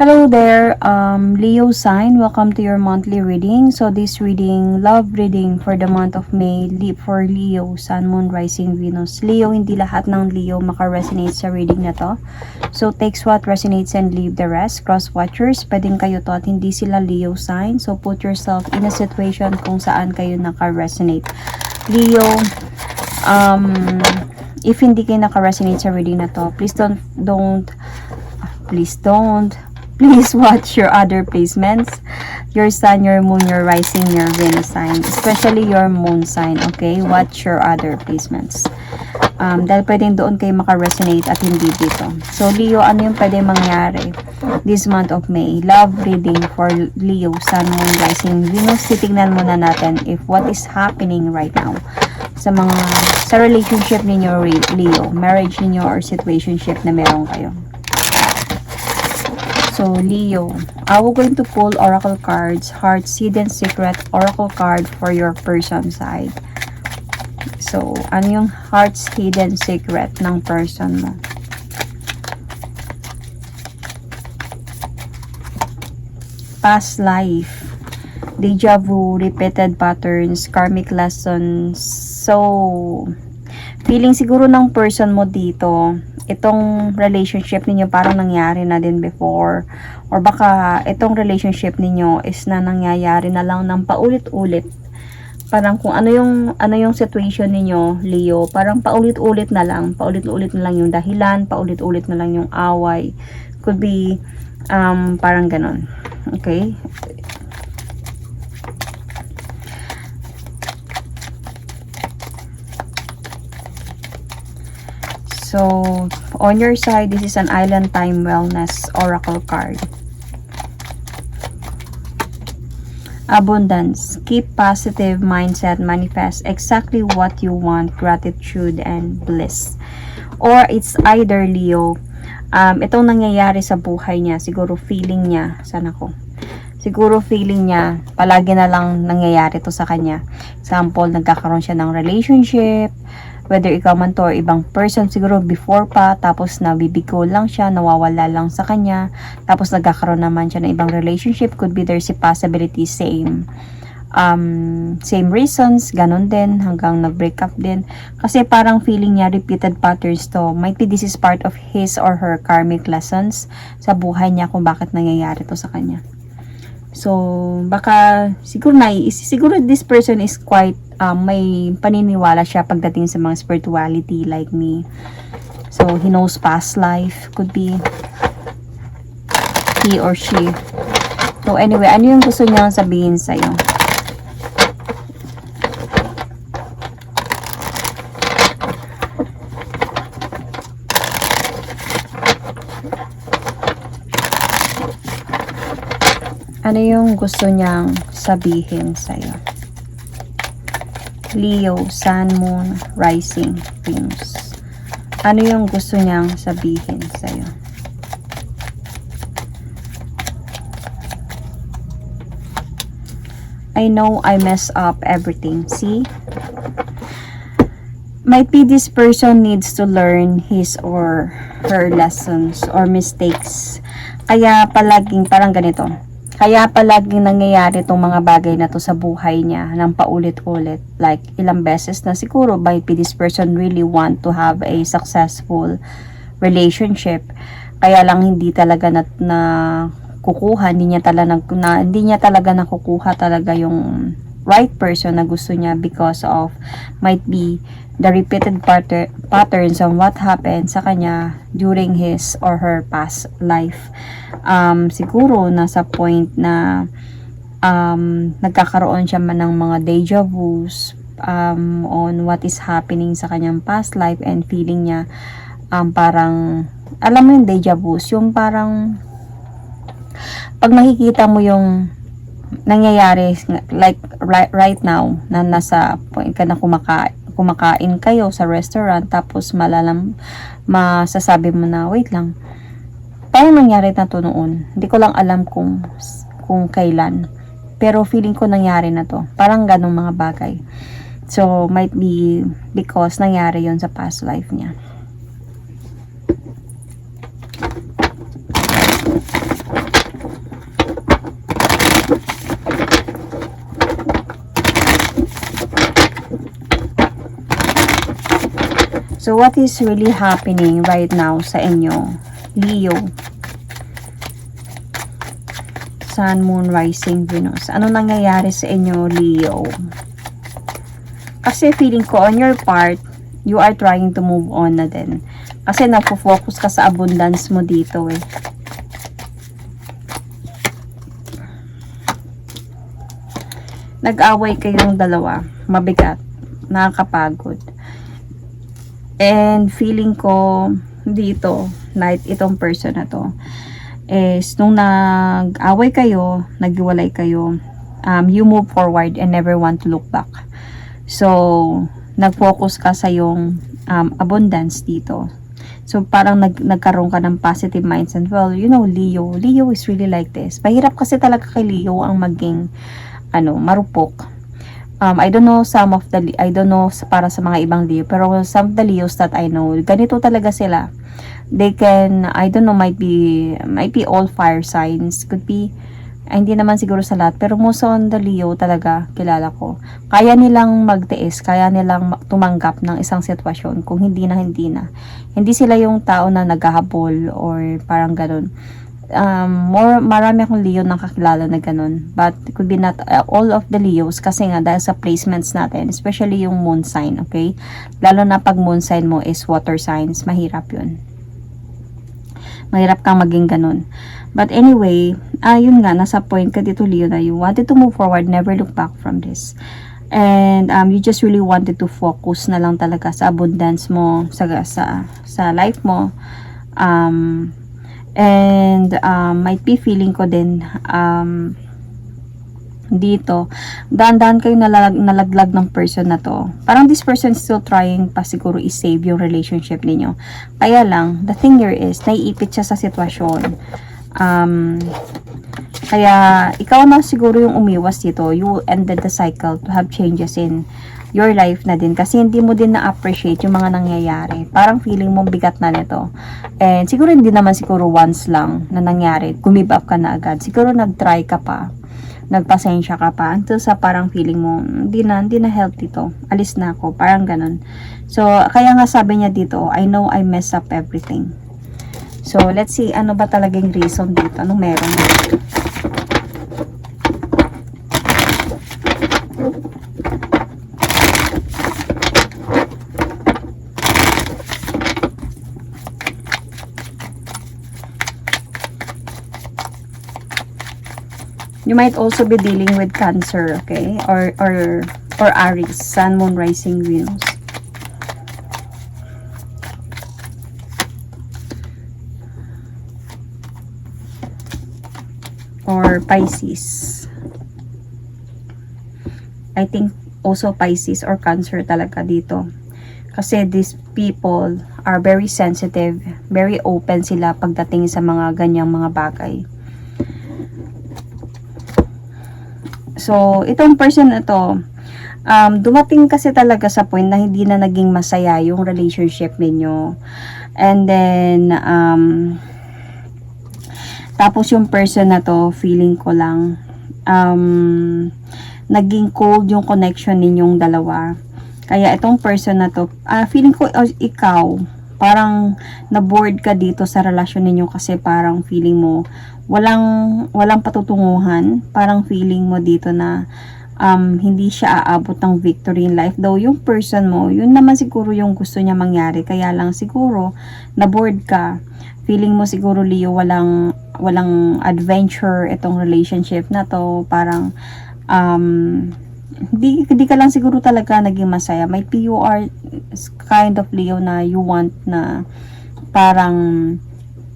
Hello there, Leo sign. Welcome to your monthly reading. So this reading, love reading for the month of May for Leo, Sun, Moon, Rising, Venus. Leo, hindi lahat ng Leo maka-resonate sa reading na to. So takes what resonates and leave the rest. Cross watchers, pwedeng kayo to at hindi sila Leo sign. So put yourself in a situation kung saan kayo naka-resonate. Leo, if hindi kayo naka-resonate sa reading na to, please watch your other placements, your sun, your moon, your rising, your Venus sign, especially your moon sign. Okay, watch your other placements, dahil pwedeng doon kayo maka-resonate at hindi dito. So Leo, ano yung pwede mangyari this month of May? Love reading for Leo, sun, moon, rising, Venus. Titignan muna natin if what is happening right now sa relationship ninyo, Leo, marriage ninyo or situationship na meron kayo. So, Leo, we're going to pull oracle cards, heart's hidden secret oracle card for your person side. So, ano yung heart's hidden secret ng person mo? Past life, deja vu, repeated patterns, karmic lessons. So, feeling siguro ng person mo dito, itong relationship ninyo parang nangyari na din before, or baka itong relationship ninyo is na nangyayari na lang ng paulit-ulit. Parang kung ano yung situation ninyo, Leo, parang paulit-ulit na lang yung dahilan, paulit-ulit na lang yung away. Could be parang ganon. Okay? So, on your side, this is an Island Time Wellness Oracle card. Abundance. Keep positive mindset. Manifest exactly what you want. Gratitude and bliss. Or it's either, Leo, itong nangyayari sa buhay niya, siguro feeling niya, siguro feeling niya, palagi na lang nangyayari to sa kanya. Example, nagkakaroon siya ng relationship, whether ikaw man to or ibang person, siguro before pa, tapos nabibigo lang siya, nawawala lang sa kanya, tapos nagkakaroon naman siya ng ibang relationship. Could be there's a possibility same reasons, ganun din, hanggang nag-break up din. Kasi parang feeling niya, repeated patterns to. Might be this is part of his or her karmic lessons sa buhay niya kung bakit nangyayari to sa kanya. So, baka, siguro this person is quite, may paniniwala siya pagdating sa mga spirituality like me. So, he knows past life. Could be he or she. So, anyway, ano yung gusto niyang sabihin sa'yo? Ano yung gusto niyang sabihin sa'yo? Leo, Sun, Moon, Rising, Venus. Ano yung gusto niyang sabihin sa'yo? I know I mess up everything. See? Might be this person needs to learn his or her lessons or mistakes. Kaya palaging parang ganito. Kaya palaging nangyayari itong mga bagay na to sa buhay niya ng paulit-ulit. Like, ilang beses na siguro might be this person really want to have a successful relationship. Kaya lang hindi talaga na kukuha, hindi niya talaga nakukuha talaga yung right person na gusto niya because of might be the repeated patterns on what happened sa kanya during his or her past life. Siguro nasa point na nagkakaroon siya man ng mga deja vus on what is happening sa kanyang past life, and feeling niya parang, alam mo yung deja vus, yung parang pag nakikita mo yung nangyayari like right now na nasa point ka na kumakain kayo sa restaurant, tapos masasabi mo na wait lang, parang nangyari na to noon, hindi ko lang alam kung kailan, pero feeling ko nangyari na to, parang ganong mga bagay. So might be because nangyari yon sa past life niya. So, what is really happening right now sa inyo, Leo? Sun, Moon, Rising, Venus. Ano nangyayari sa inyo, Leo? Kasi feeling ko, on your part, you are trying to move on na din. Kasi nagpo-focus ka sa abundance mo dito eh. Nag-away kayong dalawa. Mabigat. Nakakapagod. And feeling ko dito, night itong person na to, is nung nag-away kayo, naghiwalay kayo, you move forward and never want to look back. So, nag-focus ka sa yung abundance dito. So, parang nagkaroon ka ng positive mindset. Well, you know, Leo is really like this. Mahirap kasi talaga kay Leo ang maging marupok. I don't know para sa mga ibang Leo, pero some of the Leos that I know, ganito talaga sila. They can, I don't know, might be all fire signs, could be, hindi naman siguro sa lahat, pero most on the Leo talaga kilala ko. Kaya nilang magtiis, kaya nilang tumanggap ng isang sitwasyon kung hindi na. Hindi sila yung tao na naghahabol or parang ganun. Marami akong Leo nang kakilala na ganun, but it could be not all of the Leos kasi nga dahil sa placements natin, especially yung moon sign, okay? Lalo na pag moon sign mo is water signs, mahirap yun. Mahirap kang maging ganun. But anyway, yun nga, nasa point ka dito, Leo, na you wanted to move forward, never look back from this. And you just really wanted to focus na lang talaga sa abundance mo, sa life mo. And might be feeling ko din dito, dahan-dahan kayo nalaglag ng person na to. Parang this person still trying pa siguro i-save yung relationship ninyo. Kaya lang, the thing here is, naiipit siya sa sitwasyon. Kaya, ikaw na siguro yung umiwas dito. You ended the cycle to have changes in your life na din. Kasi hindi mo din na-appreciate yung mga nangyayari. Parang feeling mo bigat na nito. And siguro hindi naman siguro once lang na nangyari. Gumib up ka na agad. Siguro nag-try ka pa. Nagpasensya ka pa until sa parang feeling mo hindi na healthy to, alis na ako, parang ganun. So kaya nga sabi niya dito, I know I mess up everything. So let's see ano ba talagang reason dito, anong meron. You might also be dealing with Cancer, okay? Or Aries, Sun, Moon, Rising, Venus. Or Pisces. I think also Pisces or Cancer talaga dito. Kasi these people are very sensitive, very open sila pagdating sa mga ganyang mga bagay. So, itong person na to, dumating kasi talaga sa point na hindi na naging masaya yung relationship ninyo. And then, tapos yung person na to, feeling ko lang, naging cold yung connection ninyong dalawa. Kaya itong person na to, feeling ko ikaw, parang na-bored ka dito sa relasyon ninyo kasi parang feeling mo, walang patutunguhan, parang feeling mo dito na hindi siya aabot ng victory in life. Though yung person mo, yun naman siguro yung gusto niya mangyari, kaya lang siguro na-bored ka. Feeling mo siguro, Leo, walang adventure itong relationship na to, parang hindi ka lang siguro talaga naging masaya. Might be you are kind of Leo na you want na parang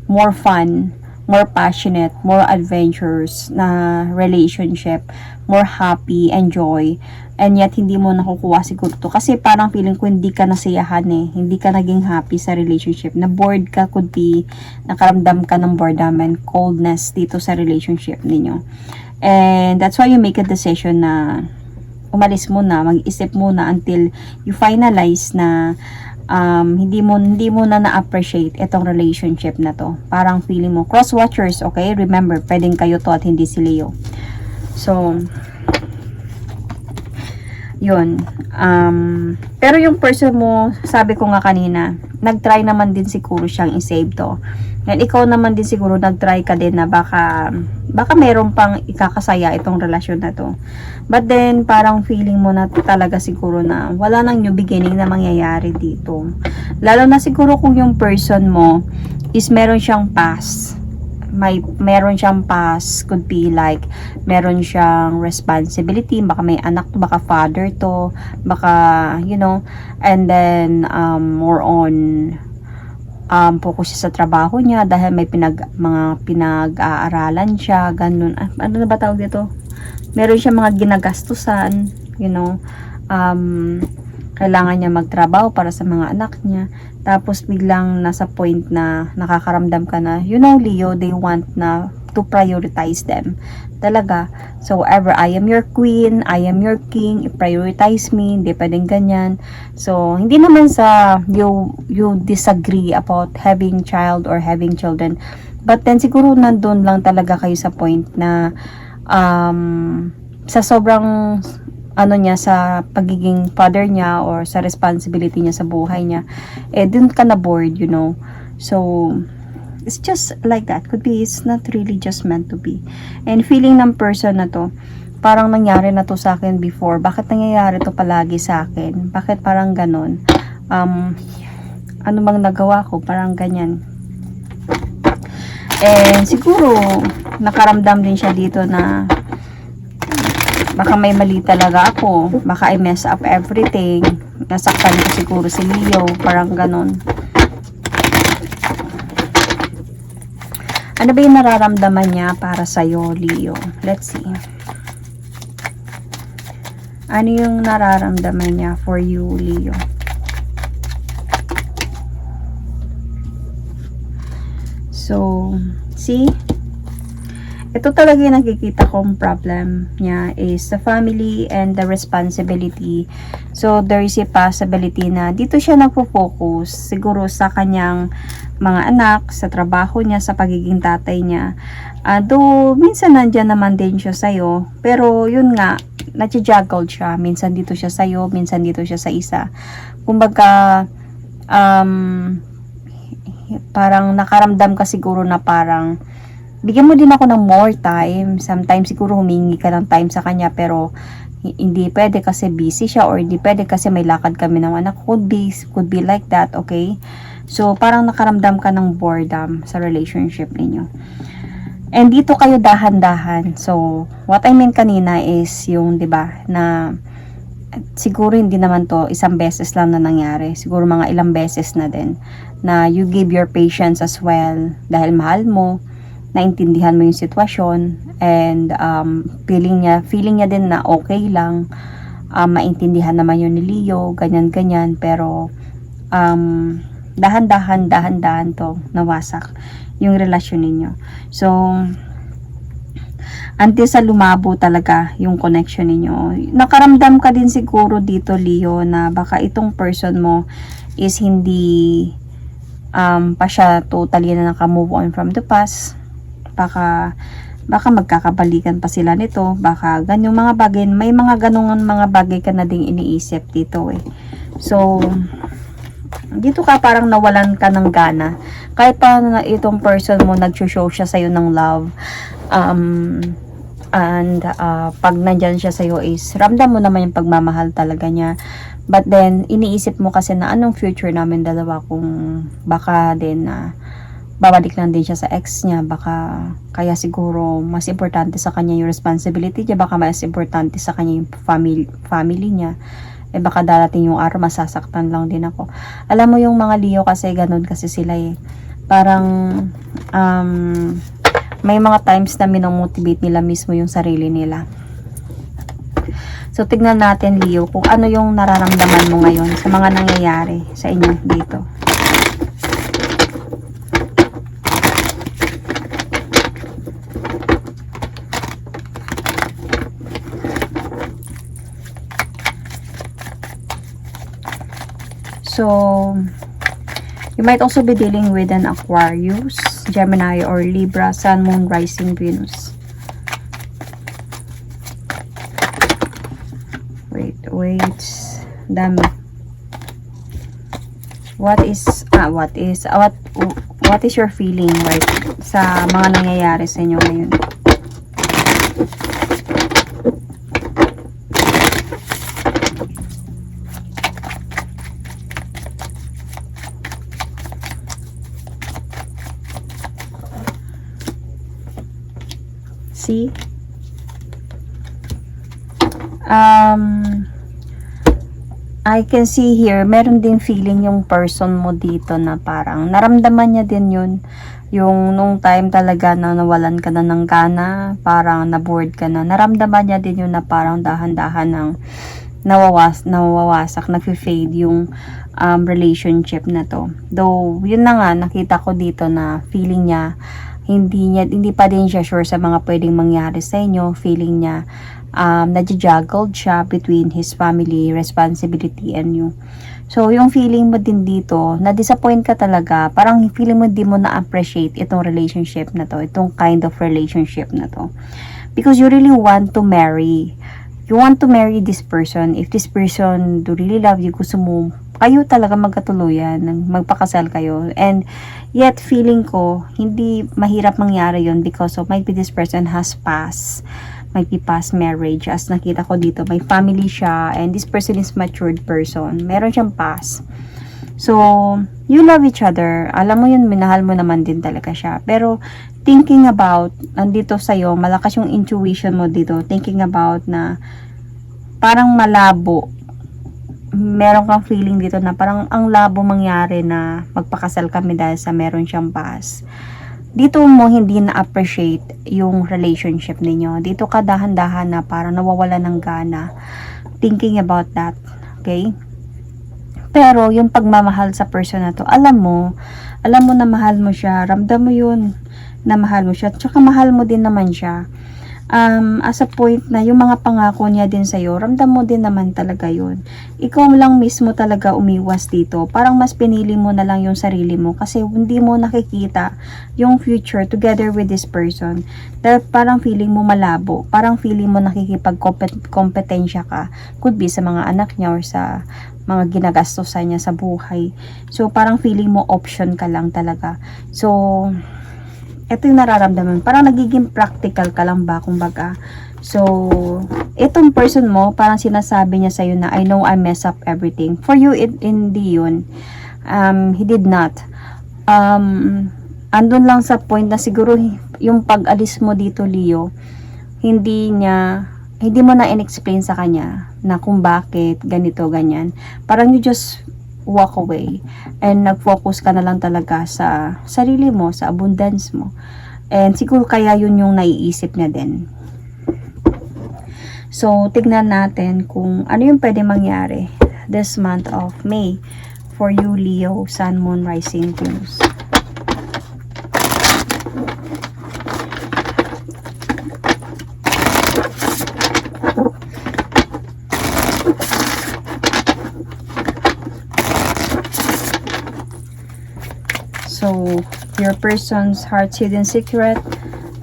more fun, more passionate, more adventures na relationship, more happy and joy, and yet hindi mo nakukuha siguro to kasi parang feeling ko hindi ka nasiyahan hindi ka naging happy sa relationship, na bored ka, could be nakaramdam ka ng boredom and coldness dito sa relationship ninyo. And that's why you make a decision na umalis muna, mag-isip muna until you finalize na hindi mo na na-appreciate itong relationship na to. Parang feeling mo, cross-watchers, okay? Remember, pwedeng kayo to at hindi si Leo. So, Yun. Pero yung person mo, sabi ko nga kanina, nag-try naman din siguro siyang i-save to. And ikaw naman din siguro nag-try ka din na baka meron pang ikakasaya itong relasyon na to. But then, parang feeling mo na talaga siguro na wala nang new beginning na mangyayari dito. Lalo na siguro kung yung person mo is meron siyang past. Meron siyang past, could be like meron siyang responsibility, baka may anak, baka father to, baka and then more on focus siya sa trabaho niya dahil may mga pinag-aaralan siya, ganun. Ano na ba tawag dito? Meron siya mga ginagastusan, kailangan niya magtrabaho para sa mga anak niya. Tapos biglang nasa point na nakakaramdam ka na, Leo, they want na to prioritize them. Talaga. So, ever I am your queen, I am your king, prioritize me, hindi pwedeng ganyan. So, hindi naman sa you disagree about having child or having children. But then, siguro nandun lang talaga kayo sa point na sa sobrang niya sa pagiging father niya or sa responsibility niya sa buhay niya, dun ka na bored, So, it's just like that. Could be, it's not really just meant to be. And feeling ng person na to, parang nangyari na to sa akin before. Bakit nangyayari to palagi sa akin? Bakit parang ganon? Ano bang nagawa ko? Parang ganyan. And siguro, nakaramdam din siya dito na baka may mali talaga ako. Baka I mess up everything. Nasaktan ko siguro si Leo. Parang ganon. Ano ba yung nararamdaman niya para sa'yo, Leo? Let's see. Ano yung nararamdaman niya for you, Leo? So, see? Ito talaga yung nakikita kong problem niya is the family and the responsibility. So, there is a possibility na dito siya nagpo-focus siguro sa kanyang mga anak, sa trabaho niya, sa pagiging tatay niya. Though, minsan nandyan naman din siya sa'yo. Pero, yun nga, nati-juggle siya. Minsan dito siya sa'yo, minsan dito siya sa isa. Kumbaga, parang nakaramdam ka siguro na parang bigyan mo din ako ng more time. Sometimes siguro humingi ka ng time sa kanya pero hindi pwede kasi busy siya or hindi pwede kasi may lakad kami ng anak. Could be like that, okay? So, parang nakaramdam ka ng boredom sa relationship ninyo. And dito kayo dahan-dahan. So, what I mean kanina is yung, 'di ba, na siguro hindi naman to isang beses lang na nangyari. Siguro mga ilang beses na din na you give your patience as well dahil mahal mo, naintindihan mo yung sitwasyon, and feeling niya din na okay lang, maintindihan naman yun ni Leo, ganyan-ganyan, pero dahan-dahan to nawasak yung relasyon ninyo. So, until sa lumabo talaga yung connection ninyo. Nakaramdam ka din siguro dito, Leo, na baka itong person mo is hindi pa siya totally na naka-move on from the past. Baka magkakabalikan pa sila nito, baka ganyong mga bagay, may mga ganong mga bagay ka na ding iniisip dito So, dito ka parang nawalan ka ng gana. Kahit pa na itong person mo nag-show siya sa'yo ng love, pag nandyan siya sa'yo is, ramdam mo naman yung pagmamahal talaga niya. But then, iniisip mo kasi na anong future namin dalawa kung baka din babalik lang din siya sa ex niya, baka kaya siguro mas importante sa kanya yung responsibility niya, baka mas importante sa kanya yung family niya, baka darating yung araw masasaktan lang din ako. Alam mo yung mga Leo kasi ganun kasi sila parang may mga times na minomotivate nila mismo yung sarili nila. So tignan natin, Leo, kung ano yung nararamdaman mo ngayon sa mga nangyayari sa inyo dito. So, you might also be dealing with an Aquarius, Gemini, or Libra, Sun, Moon, Rising, Venus. Wait. Dami. What is your feeling right sa mga nangyayari sa inyo ngayon? See? I can see here, meron din feeling yung person mo dito na parang naramdaman niya din yun. Yung nung time talaga na nawalan ka na ng gana, parang na-bored ka na. Naramdaman niya din yun na parang dahan-dahan ng nawawasak, nag-fade yung relationship na to. Though, yun na nga, nakita ko dito na feeling niya, hindi pa din siya sure sa mga pwedeng mangyari sa inyo. Feeling niya, nadjajuggled siya between his family responsibility and you. So, yung feeling mo din dito, na-disappoint ka talaga, parang feeling mo di mo na-appreciate itong relationship na to, itong kind of relationship na to. Because you really want to marry. You want to marry this person. If this person do really love you, gusto mo, kayo talaga magkatuluyan, magpakasal kayo. And yet, feeling ko, hindi mahirap mangyari yon because of maybe this person has passed. Might be past marriage. As nakita ko dito, may family siya and this person is matured person. Meron siyang past. So, you love each other. Alam mo yun, minahal mo naman din talaga siya. Pero, thinking about, nandito sa'yo, malakas yung intuition mo dito. Thinking about na parang malabo. Meron kang feeling dito na parang ang labo mangyari na magpakasal kami dahil sa meron siyang past. Dito mo hindi na-appreciate yung relationship ninyo. Dito ka dahan-dahan na parang nawawala ng gana. Thinking about that. Okay? Pero, yung pagmamahal sa person na to, alam mo na mahal mo siya. Ramdam mo yun na mahal mo siya. Tsaka mahal mo din naman siya. As a point na yung mga pangako niya din sa'yo, ramdam mo din naman talaga yun. Ikaw lang mismo talaga umiwas dito. Parang mas pinili mo na lang yung sarili mo kasi hindi mo nakikita yung future together with this person. Dahil parang feeling mo malabo. Parang feeling mo nakikipag-kompetensya ka. Could be sa mga anak niya or sa mga ginagastosan niya sa buhay. So, parang feeling mo option ka lang talaga. So, ito yung nararamdaman. Parang nagiging practical ka lang ba, kumbaga. So, itong person mo, parang sinasabi niya sa'yo na, I know I mess up everything. For you, hindi yun. He did not. Andun lang sa point na siguro, yung pag-alis mo dito, Leo, hindi mo na in-explain sa kanya na kung bakit, ganito, ganyan. Parang you just walk away and nag-focus ka na lang talaga sa sarili mo, sa abundance mo. And siguro kaya yun yung naiisip niya din. So, tignan natin kung ano yung pwede mangyari this month of May for you, Leo, Sun, Moon, Rising, Venus. So, your person's heart's hidden secret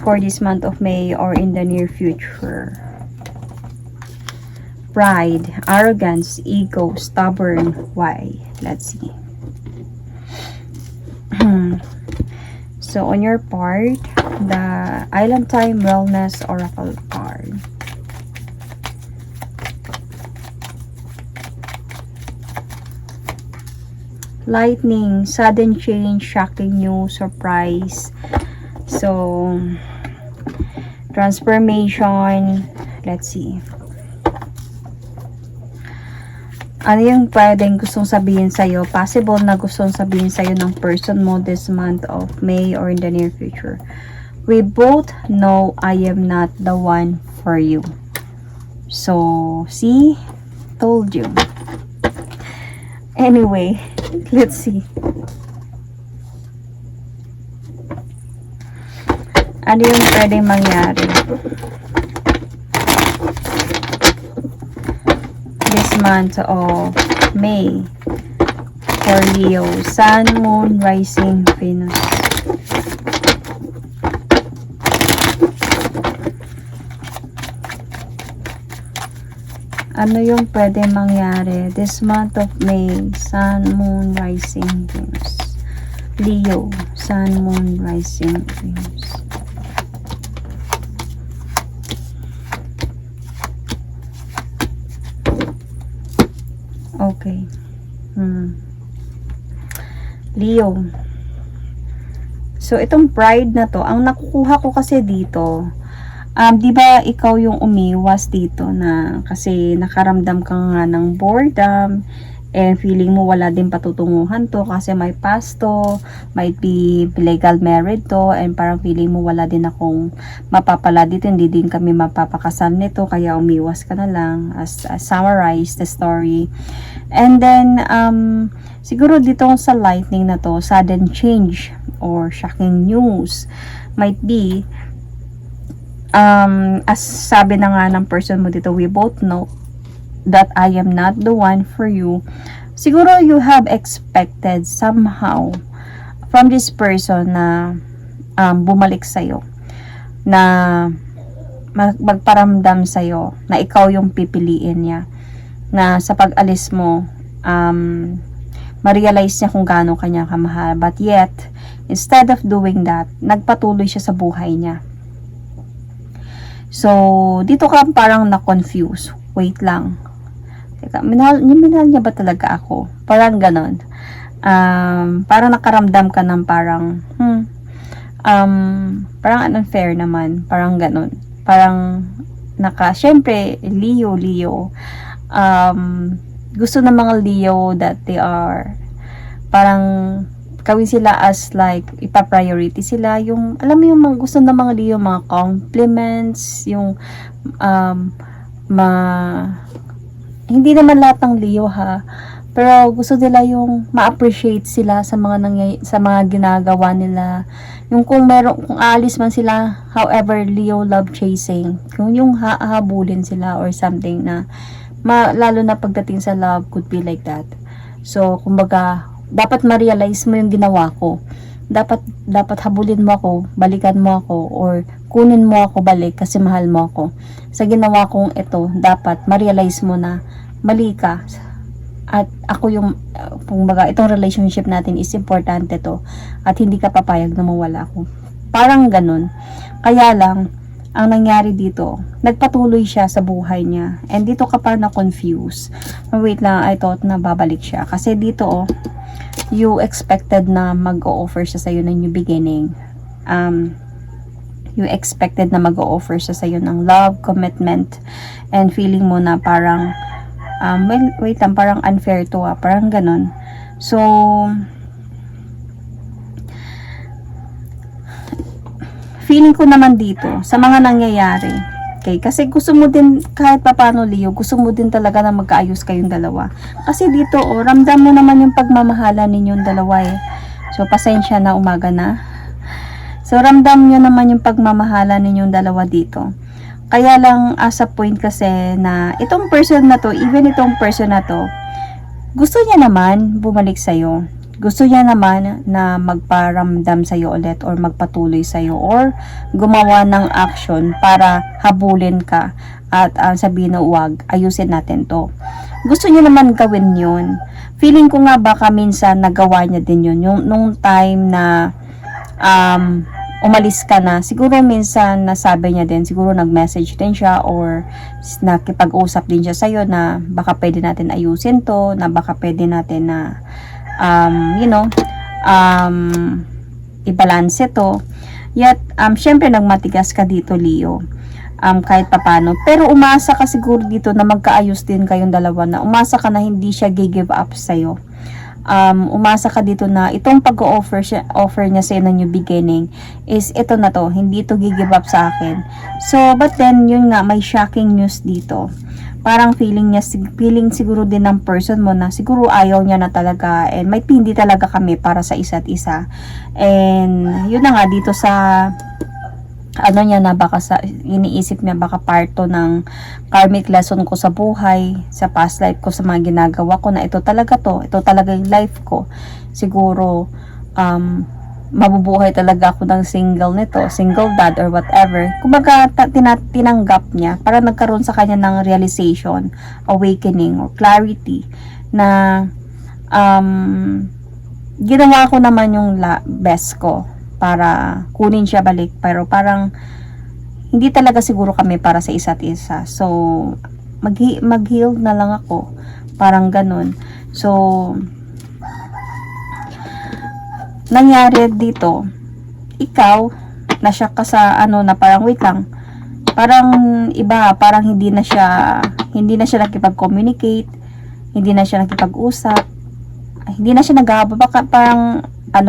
for this month of May or in the near future. Pride, arrogance, ego, stubborn. Why? Let's see. So, on your part, the Island Time Wellness Oracle card. Lightning, sudden change, shocking news, surprise. So, transformation. Let's see. Ano yung pwedeng gustong sabihin sa'yo? Possible na gustong sabihin sa'yo ng person mo this month of May or in the near future. We both know I am not the one for you. So, see? Told you. Anyway, let's see. Ano yung pwedeng mangyari this month of May for Leo, Sun, Moon, Rising, Venus? Ano yung pwede mangyari this month of May? Sun, Moon, Rising, Venus. Leo, Sun, Moon, Rising, Venus. Okay. Leo. So, itong pride na to, ang nakukuha ko kasi dito, di ba ikaw yung umiwas dito na kasi nakaramdam ka nga ng boredom and feeling mo wala din patutunguhan to kasi may past to, might be legal married to, and parang feeling mo wala din akong mapapala dito, hindi din kami mapapakasal nito, kaya umiwas ka na lang as summarize the story. And then siguro dito sa lightning na to, sudden change or shocking news might be as sabi na nga ng person mo dito, we both know that I am not the one for you. Siguro you have expected somehow from this person na bumalik sa'yo, na magparamdam sa'yo na ikaw yung pipiliin niya, na sa pag-alis mo ma-realize niya kung gaano kanya kamahal, but yet instead of doing that, nagpatuloy siya sa buhay niya. So, dito ka parang na-confuse. Wait lang. Teka, minahal niya ba talaga ako? Parang ganon. Parang nakaramdam ka ng parang, parang unfair naman. Parang ganon. Parang, syempre, Leo. Gusto ng mga Leo that they are, parang, gawin sila as like ipa-priority sila yung alam mo yung mga gusto ng mga Leo, mga compliments, yung hindi naman lahat ng Leo ha, pero gusto nila yung ma-appreciate sila sa mga ginagawa nila, yung kung aalis man sila, however Leo love chasing, kung yung hahabulin sila or something na lalo na pagdating sa love could be like that. So kumbaga dapat ma-realize mo yung ginawa ko. Dapat habulin mo ako, balikan mo ako, or kunin mo ako balik kasi mahal mo ako. Sa ginawa kong ito, dapat ma-realize mo na mali ka. At ako yung, kumbaga, itong relationship natin is importante to. At hindi ka papayag na mawala ako. Parang ganun. Kaya lang, ang nangyari dito, nagpatuloy siya sa buhay niya. And dito ka pa na-confuse. Wait lang, I thought na babalik siya. Kasi dito, you expected na mag-o-offer siya sa'yo ng new beginning. You expected na mag-o-offer siya sa'yo ng love, commitment, and feeling mo na parang, wait lang, parang unfair to parang ganon. So, feeling ko naman dito, sa mga nangyayari, okay, kasi gusto mo din, kahit papano Leo, gusto mo din talaga na magkaayos kayong dalawa. Kasi dito, ramdam mo naman yung pagmamahala ninyong dalawa eh. So, pasensya na, umaga na. So, ramdam nyo naman yung pagmamahala ninyong dalawa dito. Kaya lang, as a point kasi na, itong person na to, even itong person na to, gusto niya naman bumalik sa'yo. Gusto niya naman na magparamdam sa'yo ulit or magpatuloy sa'yo or gumawa ng action para habulin ka at sabihin na wag, ayusin natin to. Gusto niya naman gawin yun. Feeling ko nga baka minsan nagawa niya din yun. Yung, nung time na umalis ka na, siguro minsan nasabi niya din, siguro nag-message din siya or nakipag-usap din siya sa'yo na baka pwede natin ayusin to, na baka pwede natin na i-balance to. Yet, syempre nagmatigas ka dito, Leo. Kahit papano. Pero umasa ka siguro dito na magkaayos din kayong dalawa, na umasa ka na hindi siya give up sa'yo. Umasa ka dito na itong pag-offer niya sa'yo ng new beginning is ito na to, hindi ito give up sa akin. So, but then, yun nga, may shocking news dito. Parang feeling siguro din ng person mo na siguro ayaw niya na talaga and may hindi talaga kami para sa isa't isa. And yun na nga dito sa niya na baka iniisip niya baka parto ng karmic lesson ko sa buhay, sa past life ko, sa mga ginagawa ko, na ito talaga yung life ko. Siguro mabubuhay talaga ako ng single nito, single dad or whatever. Kumbaga, tinanggap niya para nagkaroon sa kanya ng realization, awakening, or clarity na ginawa ko naman yung best ko para kunin siya balik, pero parang hindi talaga siguro kami para sa isa't isa. So, mag-heal na lang ako. Parang ganun. So, nangyari dito, ikaw, nasyak ka sa na parang wait lang. Parang iba, parang hindi na siya nakipag-communicate, hindi na siya nakipag-usap, hindi na siya naghahabol, baka parang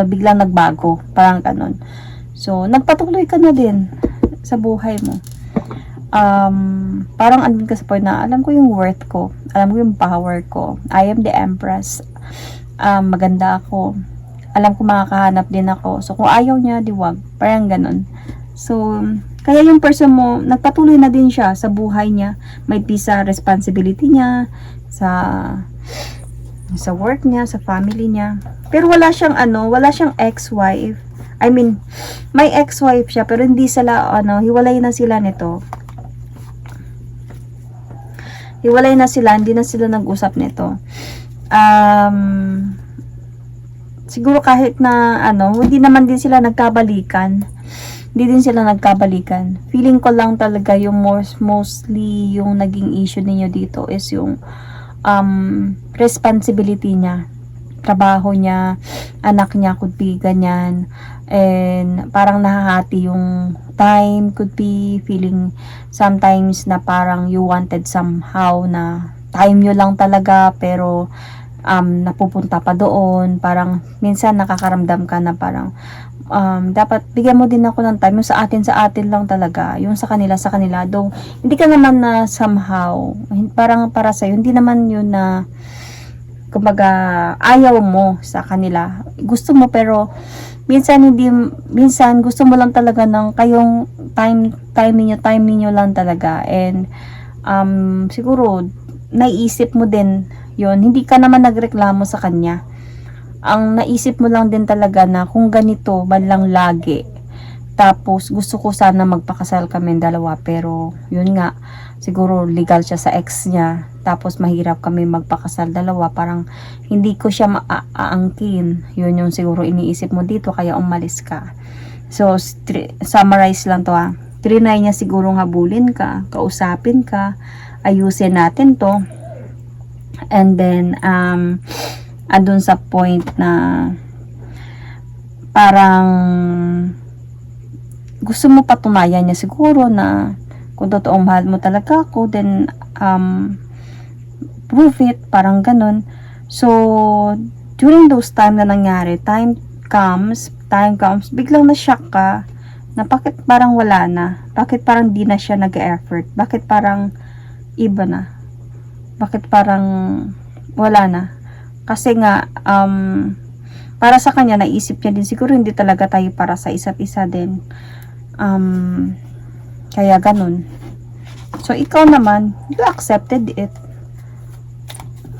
biglang nagbago, parang ganun. So, nagpatuloy ka na din sa buhay mo. Parang andun ka sa point na alam ko yung worth ko, alam ko yung power ko, I am the empress, maganda ako, alam ko makakahanap din ako, so kung ayaw niya, di wag, parang ganun. So, kaya yung person mo, nagpatuloy na din siya sa buhay niya, may sa responsibility niya, sa work niya, sa family niya, pero wala siyang ex-wife. I mean, may ex-wife siya, pero hindi sila, hiwalay na sila nito. Hiwalay na sila, hindi na sila nag-usap nito. Siguro kahit na, hindi naman din sila nagkabalikan. Hindi din sila nagkabalikan. Feeling ko lang talaga yung mostly yung naging issue ninyo dito is yung, responsibility niya. Trabaho niya, anak niya could be ganyan, and parang nahahati yung time, could be feeling sometimes na parang you wanted somehow na time nyo lang talaga, pero napupunta pa doon, parang minsan nakakaramdam ka na parang dapat bigyan mo din ako ng time, yung sa atin lang talaga, yung sa kanila though hindi ka naman na somehow parang para sa'yo, hindi naman yun na kumbaga ayaw mo sa kanila, gusto mo, pero minsan gusto mo lang talaga ng kayong time ninyo lang talaga, and siguro naiisip mo din yon, hindi ka naman nagreklamo sa kanya, ang naisip mo lang din talaga na kung ganito man lang lagi, tapos gusto ko sana magpakasal kami dalawa, pero yun nga, siguro legal siya sa ex niya, tapos mahirap kami magpakasal dalawa, parang hindi ko siya maaangkin, yun yung siguro iniisip mo dito, kaya umalis ka. So, summarize lang to trinay niya siguro habulin ka, kausapin ka, ayusin natin to, and then andun sa point na parang gusto mo patunayan niya siguro na kung totoong mahal mo talaga ako, then prove it, parang ganun. So, during those time na nangyari, time comes, biglang na-shock ka, na bakit parang wala na, bakit parang di na siya nag-effort, bakit parang iba na, bakit parang wala na, kasi nga, para sa kanya, naisip niya din, siguro hindi talaga tayo para sa isa't isa din, kaya ganun. So, ikaw naman, you accepted it.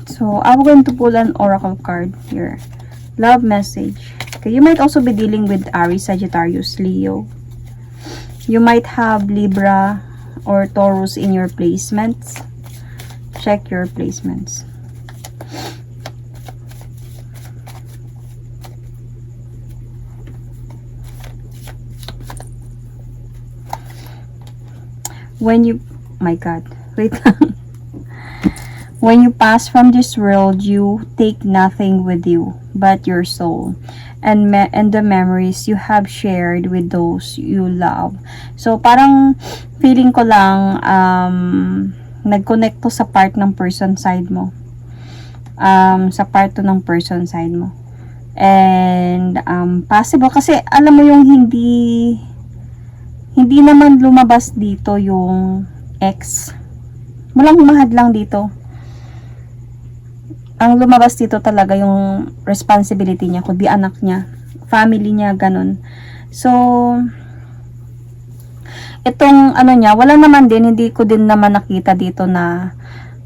So, I'm going to pull an oracle card here. Love message. Okay, you might also be dealing with Aries, Sagittarius, Leo. You might have Libra or Taurus in your placements. Check your placements. When you, my God, wait lang. When you pass from this world, you take nothing with you but your soul and the memories you have shared with those you love. So, parang feeling ko lang nag-connect to sa part ng person side mo. Sa part to ng person side mo. And possible kasi alam mo yung hindi naman lumabas dito yung ex. Walang humahad lang dito. Ang lumabas dito talaga yung responsibility niya, could be anak niya, family niya, ganun. So, itong ano niya, wala naman din, hindi ko din naman nakita dito na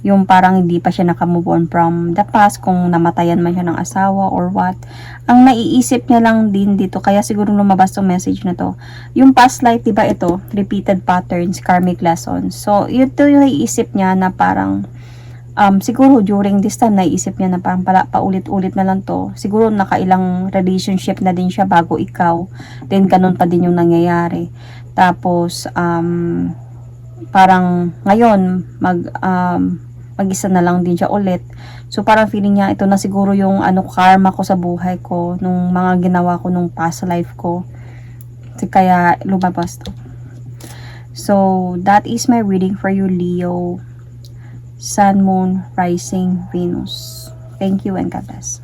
yung parang hindi pa siya nakamove on from the past, kung namatayan man siya ng asawa or what. Ang naiisip niya lang din dito, kaya siguro lumabas tong message na to, yung past life, diba ito, repeated patterns, karmic lessons. So, ito yung naiisip niya na parang, siguro during this time, naiisip niya na parang paulit-ulit na lang to. Siguro nakailang relationship na din siya bago ikaw. Then, ganun pa din yung nangyayari. Tapos, parang ngayon, mag-isa na lang din siya ulit. So, parang feeling niya, ito na siguro yung karma ko sa buhay ko, nung mga ginawa ko nung past life ko. Kaya, lumabas to. So, that is my reading for you, Leo. Sun, Moon, Rising, Venus. Thank you and God bless.